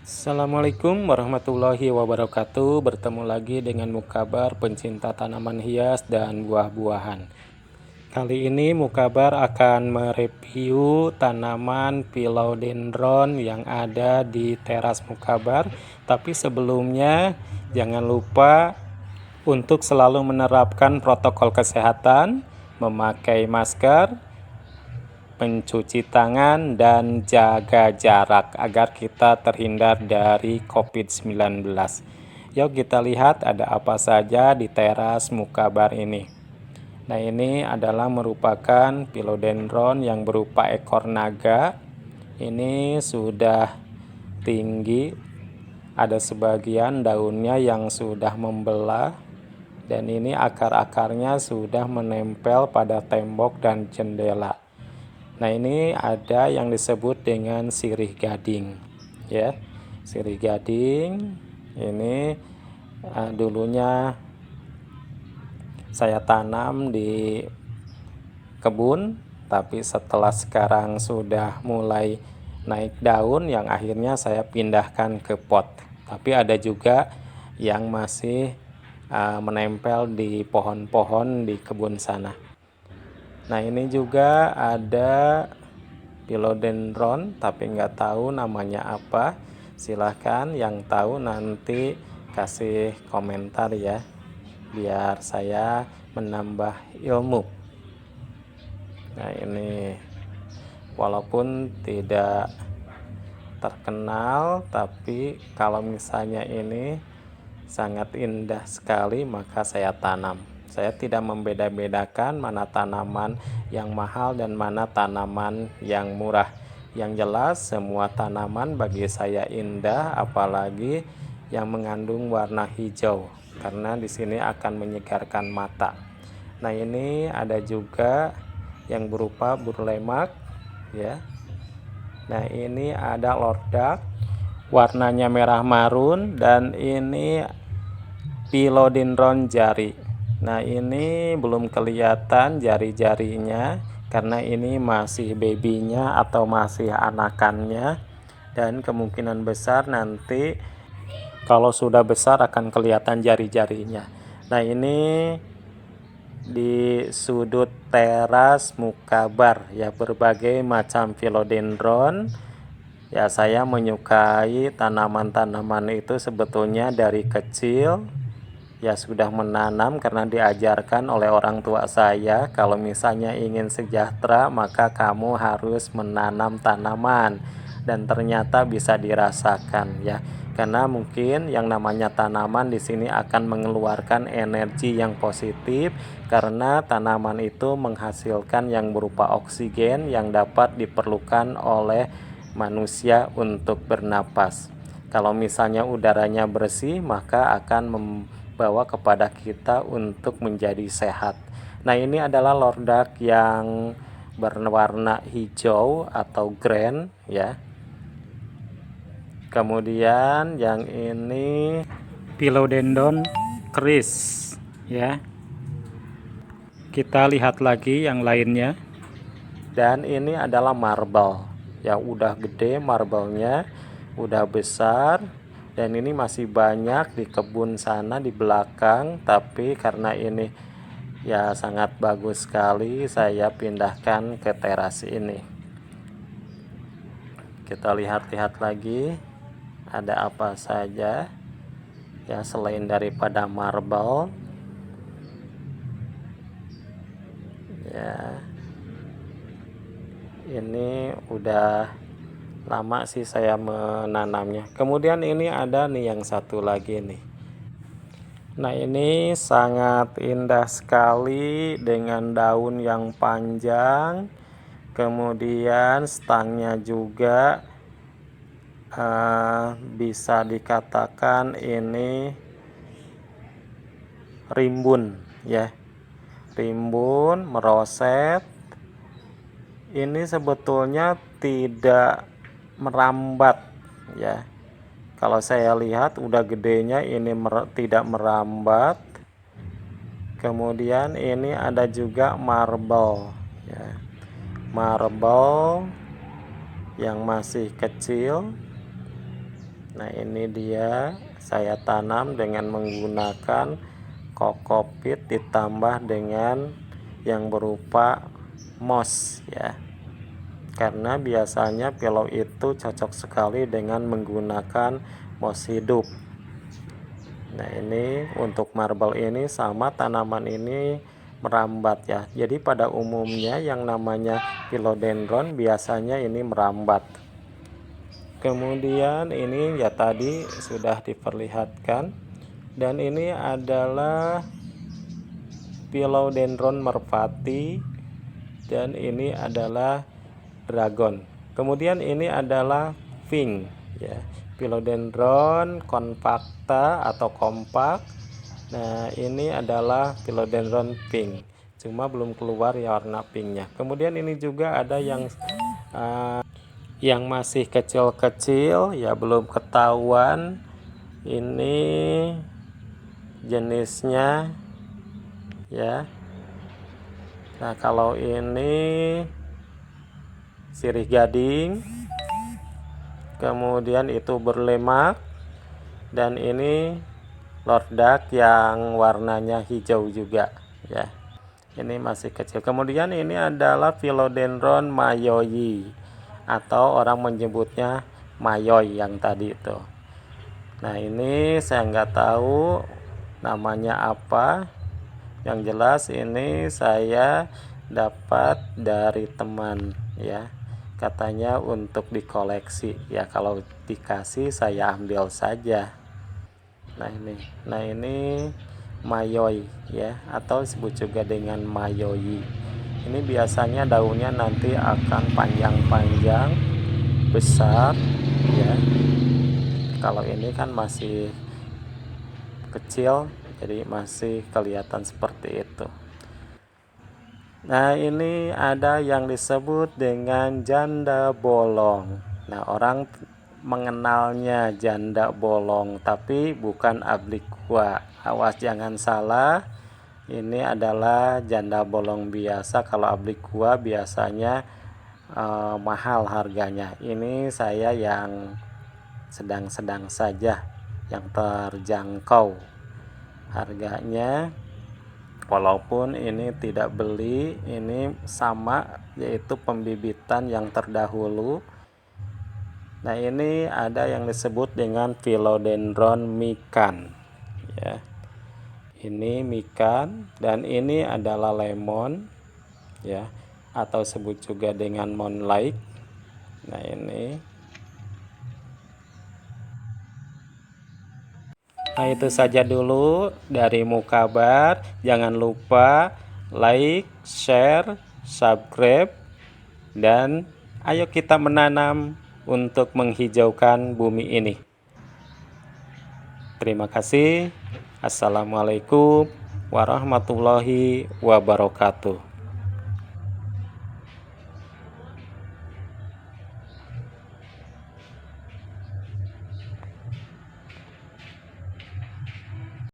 Assalamualaikum warahmatullahi wabarakatuh. Bertemu lagi dengan Mukabar, pencinta tanaman hias dan buah-buahan. Kali ini Mukabar akan mereview tanaman philodendron yang ada di teras Mukabar. Tapi sebelumnya jangan lupa untuk selalu menerapkan protokol kesehatan, memakai masker, mencuci tangan, dan jaga jarak agar kita terhindar dari COVID-19. Yuk kita lihat ada apa saja di teras Mukabar ini. Nah, ini adalah merupakan philodendron yang berupa ekor naga. Ini sudah tinggi, ada sebagian daunnya yang sudah membelah, dan ini akar-akarnya sudah menempel pada tembok dan jendela. Nah, ini ada yang disebut dengan sirih gading, ya. Sirih gading ini dulunya saya tanam di kebun, tapi setelah sekarang sudah mulai naik daun yang akhirnya saya pindahkan ke pot. Tapi ada juga yang masih menempel di pohon-pohon di kebun sana. Nah, ini juga ada philodendron, tapi nggak tahu namanya apa. Silahkan yang tahu nanti kasih komentar ya, biar saya menambah ilmu. Nah, ini walaupun tidak terkenal, tapi kalau misalnya ini sangat indah sekali, maka saya tanam. Saya tidak membeda-bedakan mana tanaman yang mahal dan mana tanaman yang murah. Yang jelas semua tanaman bagi saya indah, apalagi yang mengandung warna hijau, karena di sini akan menyegarkan mata. Nah, ini ada juga yang berupa burlemak, ya. Nah, ini ada lordak, warnanya merah marun, dan ini philodendron jari. Nah, ini belum kelihatan jari-jarinya karena ini masih babynya atau masih anakannya, dan kemungkinan besar nanti kalau sudah besar akan kelihatan jari-jarinya. Nah, ini di sudut teras Mukabar ya, berbagai macam philodendron. Ya, saya menyukai tanaman-tanaman itu sebetulnya dari kecil. Ya, sudah menanam karena diajarkan oleh orang tua saya, kalau misalnya ingin sejahtera maka kamu harus menanam tanaman, dan ternyata bisa dirasakan ya. Karena mungkin yang namanya tanaman di sini akan mengeluarkan energi yang positif, karena tanaman itu menghasilkan yang berupa oksigen yang dapat diperlukan oleh manusia untuk bernapas. Kalau misalnya udaranya bersih, maka akan membawa kepada kita untuk menjadi sehat. Nah, ini adalah lordak yang berwarna hijau atau grand ya. Kemudian yang ini philodendron kris ya. Kita lihat lagi yang lainnya. Dan ini adalah marble. Ya, udah gede marble-nya, udah besar, dan ini masih banyak di kebun sana di belakang, tapi karena ini ya sangat bagus sekali, saya pindahkan ke teras ini. Kita lihat-lihat lagi ada apa saja ya selain daripada marble ya. Ini udah lama sih saya menanamnya. Kemudian ini ada nih yang satu lagi nih. Nah, ini sangat indah sekali dengan daun yang panjang. Kemudian stangnya juga bisa dikatakan ini rimbun ya. Rimbun, meroset. Ini sebetulnya tidak merambat ya. Kalau saya lihat udah gedenya ini tidak merambat. Kemudian ini ada juga marble ya. Marble yang masih kecil. Nah, ini dia saya tanam dengan menggunakan kokopit ditambah dengan yang berupa moss ya. Karena biasanya pilau itu cocok sekali dengan menggunakan moss hidup. Nah, ini untuk marble ini sama tanaman ini merambat ya. Jadi pada umumnya yang namanya philodendron biasanya ini merambat. Kemudian ini ya tadi sudah diperlihatkan, dan ini adalah philodendron merpati, dan ini adalah dragon. Kemudian ini adalah pink ya, philodendron compacta atau kompak. Nah, ini adalah philodendron pink, cuma belum keluar ya warna pinknya. Kemudian ini juga ada yang masih kecil-kecil ya, belum ketahuan ini jenisnya ya. Nah, kalau ini sirih gading, kemudian itu berlemak, dan ini lordak yang warnanya hijau juga ya. Ini masih kecil. Kemudian ini adalah philodendron mayoi, atau orang menyebutnya mayoy yang tadi itu. Nah, ini saya nggak tahu namanya apa. Yang jelas ini saya dapat dari teman ya. Katanya untuk dikoleksi ya, kalau dikasih saya ambil saja. Nah ini mayoy ya, atau disebut juga dengan mayoi. Ini biasanya daunnya nanti akan panjang-panjang, besar ya. Kalau ini kan masih kecil, jadi masih kelihatan seperti itu. Nah, ini ada yang disebut dengan janda bolong. Nah, orang mengenalnya janda bolong, tapi bukan Abliqua. Awas jangan salah, ini adalah janda bolong biasa. Kalau Abliqua biasanya mahal harganya. Ini saya yang sedang-sedang saja, yang terjangkau harganya. Walaupun ini tidak beli, ini sama, yaitu pembibitan yang terdahulu. Nah, ini ada yang disebut dengan philodendron mikan ya. Ini mikan, dan ini adalah lemon ya, atau sebut juga dengan moonlight. Nah, ini. Nah, itu saja dulu dari Mukabar. Jangan lupa like, share, subscribe, dan ayo kita menanam untuk menghijaukan bumi ini. Terima kasih. Assalamualaikum warahmatullahi wabarakatuh.